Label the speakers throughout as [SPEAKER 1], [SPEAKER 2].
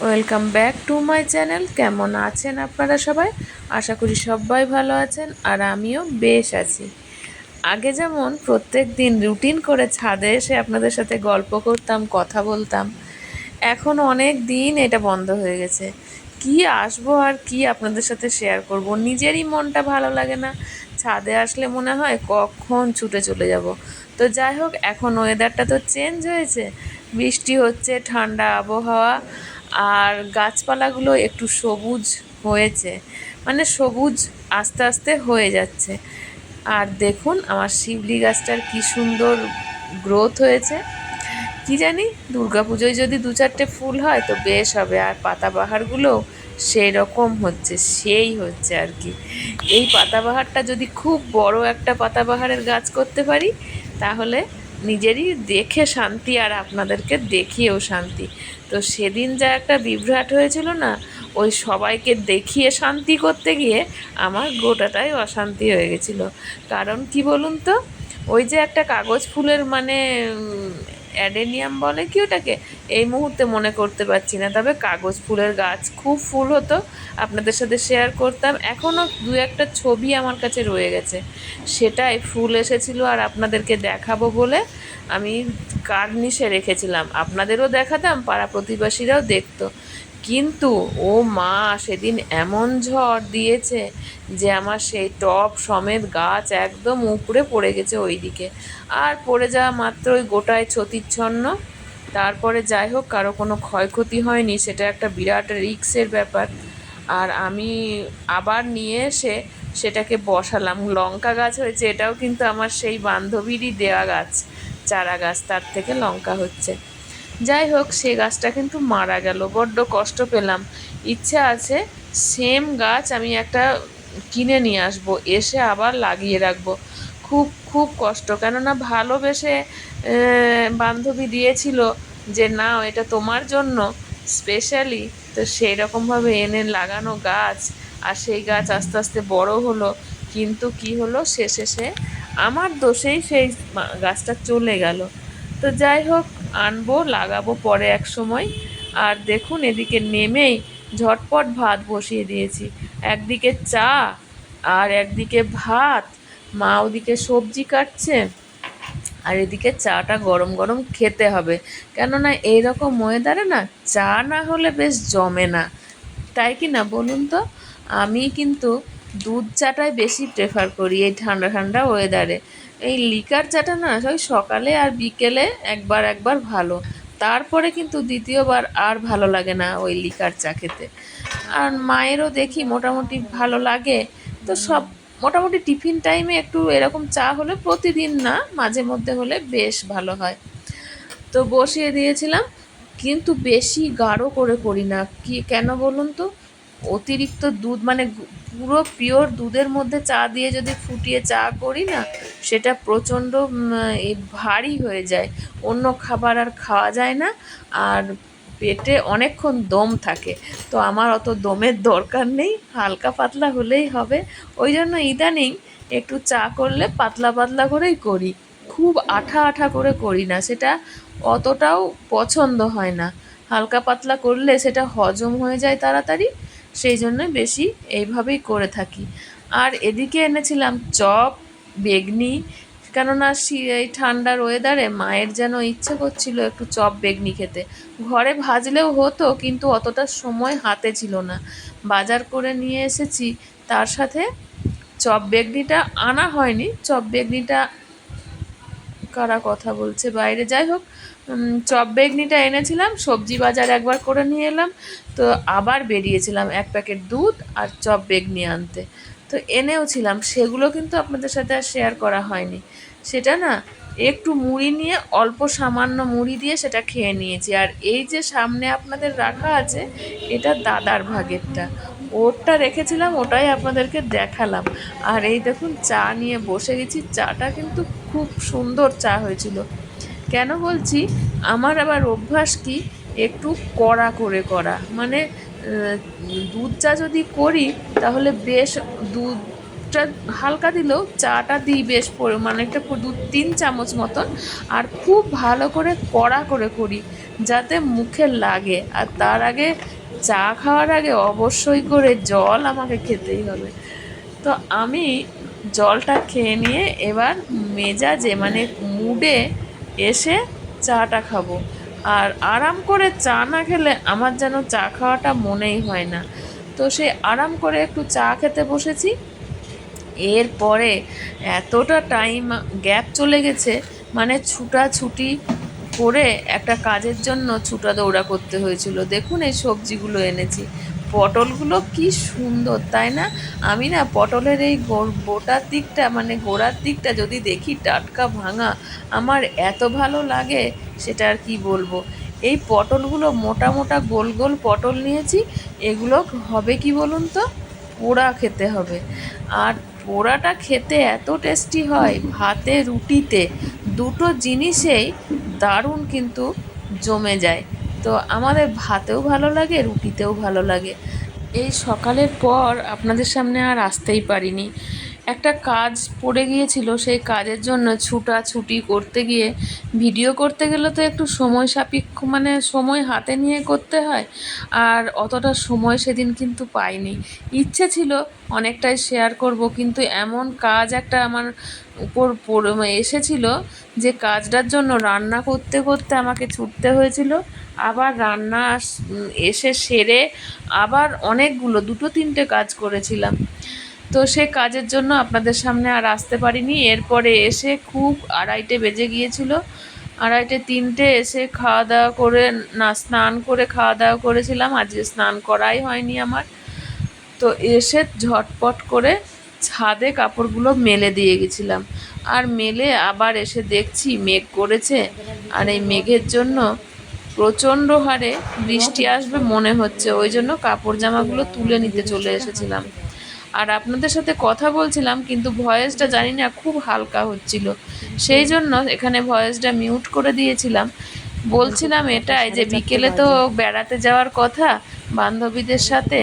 [SPEAKER 1] Welcome back to my channel. কেমন আছেন আপনারা সবাই? আশা করি সবাই ভালো আছেন আর আমিও বেশ আছি। আগে যেমন প্রত্যেক দিন রুটিন করে ছাদে এসে আপনাদের সাথে গল্প করতাম, কথা বলতাম, এখন অনেক দিন এটা বন্ধ হয়ে গেছে। কি আসবো আর কি আপনাদের সাথে শেয়ার করব, নিজেরই মনটা ভালো লাগে না। ছাদে আসলে মনে হয় কখন ছুটে চলে যাব। তো যাই হোক, এখন ওয়েদারটা তো চেঞ্জ হয়েছে, বৃষ্টি হচ্ছে, ঠান্ডা আবহাওয়া, আর গাছপালাগুলো একটু সবুজ হয়েছে, মানে সবুজ আস্তে আস্তে হয়ে যাচ্ছে। আর দেখুন আমার শিউলি গাছটার কি সুন্দর গ্রোথ হয়েছে। কি জানি, দুর্গাপুজোয় যদি দু চারটে ফুল হয় তো বেশ হবে। আর পাতাবাহারগুলো সেই রকম হচ্ছে, সেই হচ্ছে আর কি। এই পাতাবাহারটা যদি খুব বড় একটা পাতাবাহারের গাছ করতে পারি তাহলে নিজেরই দেখে শান্তি আর আপনাদেরকে দেখিয়েও শান্তি। তো সেদিন যা একটা বিভ্রাট হয়েছিল না, ওই সবাইকে দেখিয়ে শান্তি করতে গিয়ে আমার গোটাটাই অশান্তি হয়ে গেছিলো। কারণ কি বলুন তো, ওই যে একটা কাগজ ফুলের মানে অ্যাডেনিয়াম বলে কি ওটাকে, এই মুহূর্তে মনে করতে পারছি না, তবে কাগজ ফুলের গাছ খুব ফুল হতো, আপনাদের সাথে শেয়ার করতাম। এখনও দু একটা ছবি আমার কাছে রয়ে গেছে, সেটাই ফুল এসেছিলো আর আপনাদেরকে দেখাবো বলে আমি কার্নিশে রেখেছিলাম, আপনাদেরও দেখাতাম, পাড়া প্রতিবেশীরাও দেখতো। কিন্তু ও মা, সেদিন এমন ঝড় দিয়েছে যে আমার সেই টব সমেত গাছ একদম উপড়ে পড়ে গেছে ওইদিকে। আর পড়ে যাওয়া মাত্র ওই গোটায় ছতিচ্ছন্ন। তারপরে যাই হোক, কারো কোনো ক্ষয়ক্ষতি হয়নি, সেটা একটা বিরাট রিস্কের ব্যাপার। আর আমি আবার নিয়ে এসে সেটাকে বসালাম, লঙ্কা গাছ হয়েছে। এটাও কিন্তু আমার সেই বান্ধবীরই দেওয়া গাছ, চারা গাছ, তার থেকে লঙ্কা হচ্ছে। যাই হোক, সে গাছটা কিন্তু মারা গেল, বড্ড কষ্ট পেলাম। ইচ্ছা আছে সেম গাছ আমি একটা কিনে নিয়ে আসবো, এসে আবার লাগিয়ে রাখবো। খুব খুব কষ্ট, কেননা ভালোবেসে বান্ধবী দিয়েছিল যে না এটা তোমার জন্য স্পেশালি। তো সেই রকমভাবে এনে লাগানো গাছ, আর সেই গাছ আস্তে আস্তে বড় হলো। কিন্তু কি হলো, শেষে সে আমার দোষেই সেই গাছটা চলে গেল। তো যাই হোক, আনবো, লাগাবো পরে এক সময়। আর দেখুন এদিকে নেমেই ঝটপট ভাত বসিয়ে দিয়েছি, একদিকে চা আর একদিকে ভাত, মা ওদিকে সবজি কাটছে, আর এদিকে চাটা গরম গরম খেতে হবে। কেননা এইরকম ওয়েদারে না চা না হলে বেশ জমে না, তাই কি না বলুন তো? আমি কিন্তু দুধ চাটাই বেশি প্রেফার করি এই ঠান্ডা ঠান্ডা ওয়েদারে। এই লিকার চাটা না ওই সকালে আর বিকেলে একবার একবার ভালো, তারপরে কিন্তু দ্বিতীয়বার আর ভালো লাগে না ওই লিকার চা খেতে। আর মায়েরও দেখি মোটামুটি ভালো লাগে। তো সব মোটামুটি টিফিন টাইমে একটু এরকম চা হলে, প্রতিদিন না মাঝে মধ্যে হলে বেশ ভালো হয়। তো বসিয়ে দিয়েছিলাম, কিন্তু বেশি গাঢ় করে করি না। কি কেন বলুন তো, অতিরিক্ত দুধ মানে পুরো পিওর দুধের মধ্যে চা দিয়ে যদি ফুটিয়ে চা করি না, সেটা প্রচণ্ড ভারী হয়ে যায়, অন্য খাবার আর খাওয়া যায় না, আর পেটে অনেকক্ষণ দম থাকে। তো আমার অত দমের দরকার নেই, হালকা পাতলা হলেই হবে। ওই জন্য ইদানিং একটু চা করলে পাতলা পাতলা করেই করি, খুব আঠা আঠা করে করি না, সেটা অতটাও পছন্দ হয় না। হালকা পাতলা করলে সেটা হজম হয়ে যায় তাড়াতাড়ি, সেই জন্যই বেশি এইভাবেই করে থাকি। আর এদিকে এনেছিলাম চপ, বেগনি, কেননা এই ঠান্ডার ওয়েদারে মায়ের যেন ইচ্ছে করছিল একটু চপ বেগনি খেতে। ঘরে ভাজলেও হতো, কিন্তু অতটা সময় হাতে ছিল না, বাজার করে নিয়ে এসেছি। তার সাথে চপ বেগনিটা আনা হয়নি, চপ বেগনিটা কারা কথা বলছে বাইরে, যাই হোক, চপ বেগনিটা এনেছিলাম, সবজি বাজার একবার করে নিয়ে এলাম। তো আবার বেরিয়েছিলাম এক প্যাকেট দুধ আর চপ বেগনি আনতে। তো এনেও ছিলাম, সেগুলো কিন্তু আপনাদের সাথে আর শেয়ার করা হয়নি। সেটা না একটু মুড়ি নিয়ে, অল্প সামান্য মুড়ি দিয়ে সেটা খেয়ে নিয়েছি। আর এই যে সামনে আপনাদের রাখা আছে, এটা দাদার ভাগেরটা, ওরটা রেখেছিলাম, ওটাই আপনাদেরকে দেখালাম। আর এই দেখুন চা নিয়ে বসে গেছি, চাটা কিন্তু খুব সুন্দর চা হয়েছিল। কেন বলছি, আমার আবার অভ্যাস কি একটু কড়া করে মানে দুধ চা যদি করি তাহলে বেশ দুধ দুধটা হালকা দিলেও চাটা দিই বেশ মানে একটা 2-3 চামচ মতন, আর খুব ভালো করে কড়া করে করি যাতে মুখে লাগে। আর তার আগে চা খাওয়ার আগে অবশ্যই করে জল আমাকে খেতেই হবে। তো আমি জলটা খেয়ে নিয়ে এবার মেজাজে মানে মুডে এসে চাটা খাবো। আর আরাম করে চা না খেলে আমার যেন চা খাওয়াটা মনেই হয় না। তো সে আরাম করে একটু চা খেতে বসেছি। এরপরে এতটা টাইম গ্যাপ চলে গেছে, মানে ছুটাছুটি করে একটা কাজের জন্য ছুটা দৌড়া করতে হয়েছিল। দেখুন এই সবজিগুলো এনেছি, পটলগুলো কি সুন্দর তাই না? আমি না পটলের এই বোটার দিকটা মানে গোড়ার দিকটা যদি দেখি টাটকা ভাঙা, আমার এত ভালো লাগে সেটা আর কি বলবো। এই পটলগুলো মোটা মোটা গোল গোল পটল নিয়েছি, এগুলো হবে কি বলুন তো, পোড়া খেতে হবে। আর পোড়াটা খেতে এত টেস্টি হয়, ভাতে রুটিতে দুটো জিনিসেই দারুণ কিন্তু জমে যায়। তো আমাদের ভাতেও ভালো লাগে, রুটিতেও ভালো লাগে। এই সকালের পর আপনাদের সামনে আর আসতেই পারিনি, একটা কাজ পড়ে গিয়েছিল। সেই কাজের জন্য ছুটাছুটি করতে গিয়ে ভিডিও করতে গেলে তো একটু সময় সাপেক্ষ, মানে সময় হাতে নিয়ে করতে হয়। আর অতটা সময় সেদিন কিন্তু পাইনি। ইচ্ছে ছিল অনেকটাই শেয়ার করব, কিন্তু এমন কাজ একটা আমার উপর এসেছিল যে কাজটার জন্য রান্না করতে করতে আমাকে ছুটতে হয়েছিল। আবার রান্না এসে সেরে আবার অনেকগুলো 2-3টে কাজ করেছিলাম। তো সে কাজের জন্য আপনাদের সামনে আর আসতে পারিনি। এরপরে এসে খুব 2:30 বেজে গিয়েছিল। 2:30-3টে এসে খাওয়া দাওয়া করে, না স্নান করে খাওয়া দাওয়া করেছিলাম, আজকে স্নান করাই হয়নি আমার। তো এসে ঝটপট করে ছাদে কাপড়গুলো মেলে দিয়ে গেছিলাম। আর মেলে আবার এসে দেখছি মেঘ করেছে, আর এই মেঘের জন্য প্রচণ্ড হারে বৃষ্টি আসবে মনে হচ্ছে, ওই জন্য কাপড় জামাগুলো তুলে নিতে চলে এসেছিলাম। আর আপনাদের সাথে কথা বলছিলাম কিন্তু ভয়েসটা জানি না খুব হালকা হচ্ছিল, সেই জন্য এখানে ভয়েসটা মিউট করে দিয়েছিলাম। বলছিলাম এটাই যে বিকেলে তো বেড়াতে যাওয়ার কথা বান্ধবীদের সাথে,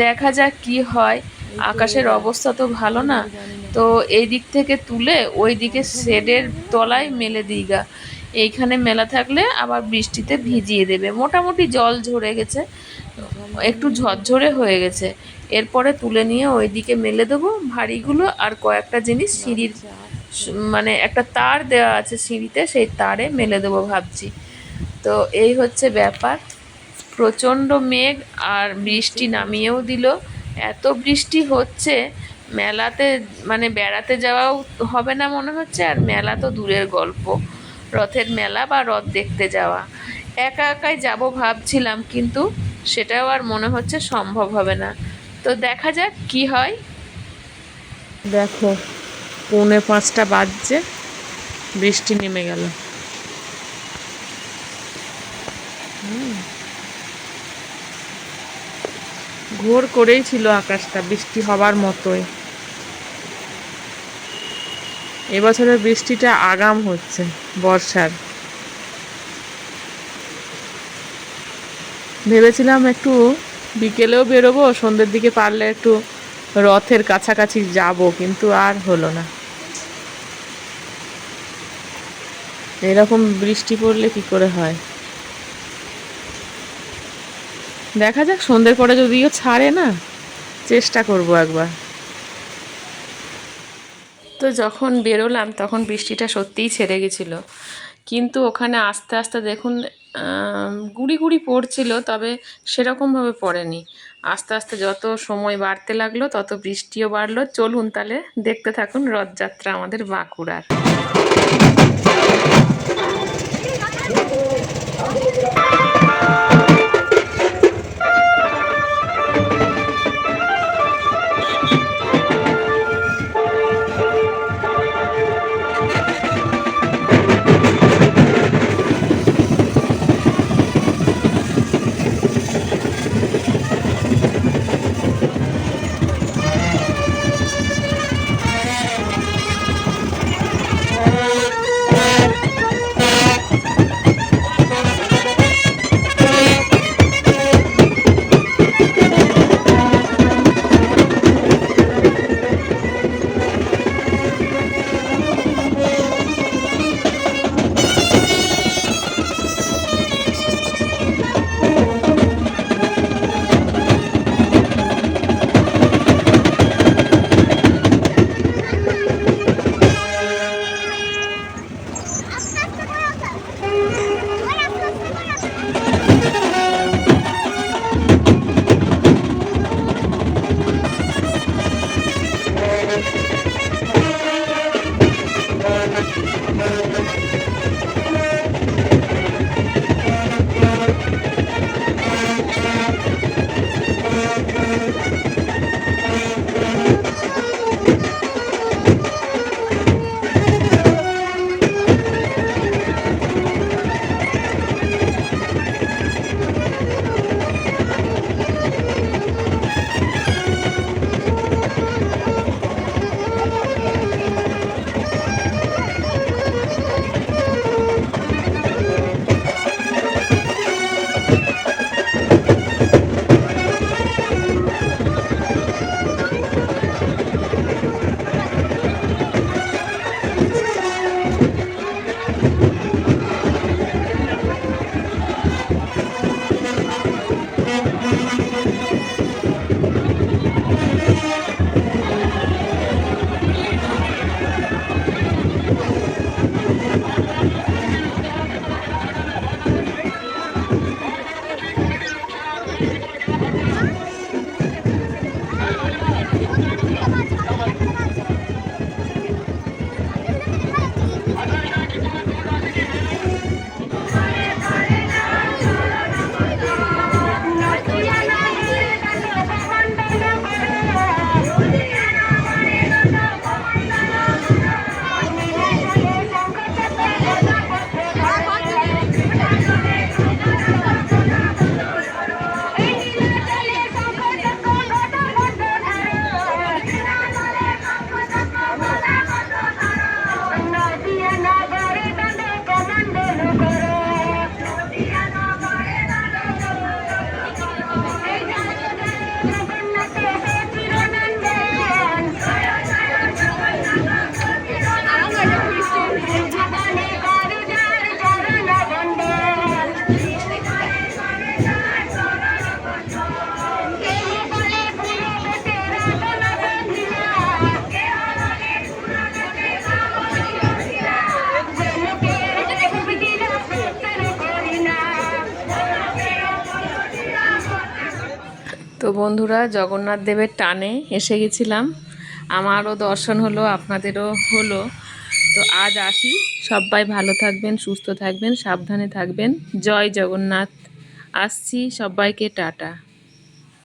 [SPEAKER 1] দেখা যাক কি হয়। আকাশের অবস্থা তো ভালো না, তো এই দিক থেকে তুলে ওই দিকে শেডের তলায় মেলে দিই গা। এইখানে মেলা থাকলে আবার বৃষ্টিতে ভিজিয়ে দেবে। মোটামুটি জল ঝরে গেছে, একটু ঝরঝরে হয়ে গেছে। এরপরে তুলে নিয়ে ওইদিকে মেলে দেবো ভারীগুলো, আর কয়েকটা জিনিস সিঁড়ির মানে একটা তার দেওয়া আছে সিঁড়িতে, সেই তারে মেলে দেবো ভাবছি। তো এই হচ্ছে ব্যাপার। প্রচণ্ড মেঘ আর বৃষ্টি নামিয়েও দিল। এত বৃষ্টি হচ্ছে মেলাতে মানে বেড়াতে যাওয়াও হবে না মনে হচ্ছে, আর মেলা তো দূরের গল্প, রথের মেলা বা রথ দেখতে যাওয়া একা একাই যাব ভাবছিলাম, কিন্তু সেটাও আর মনে হচ্ছে সম্ভব হবে না। তো দেখা যাক কি হয়। দেখো 4:45 বাজছে, বৃষ্টি নেমে গেল। ঘোর করেই ছিল আকাশটা, বৃষ্টি হবার মতোই। এবছরের বৃষ্টিটা আগাম হচ্ছে বর্ষার। ভেবেছিলাম একটু বিকেলেও বেরোবো, সন্ধ্যের দিকে পারলে একটু রথের কাছাকাছি যাব, কিন্তু আর হলো না। এরকম বৃষ্টি পড়লে কি করে হয়, দেখা যাক সন্ধ্যের পরে যদিও ছাড়ে না, চেষ্টা করব একবার। তো যখন বেরোলাম তখন বৃষ্টিটা সত্যিই ছেড়ে গেছিলো, কিন্তু ওখানে আস্তে আস্তে দেখুন গুঁড়ি গুঁড়ি পড়ছিল, তবে সেরকমভাবে পড়েনি। আস্তে আস্তে যত সময় বাড়তে লাগলো তত বৃষ্টিও বাড়লো। চলুন তাহলে দেখতে থাকুন রথযাত্রা আমাদের বাঁকুড়ার। তো বন্ধুরা, জগন্নাথ দেবের টানে এসে গেছিলাম। আমারও দর্শন হলো, আপনাদেরও হলো। তো আজ আসি। সবাই ভালো থাকবেন, সুস্থ থাকবেন, সাবধানে থাকবেন। জয় জগন্নাথ। আসছি, সবাইকে টাটা।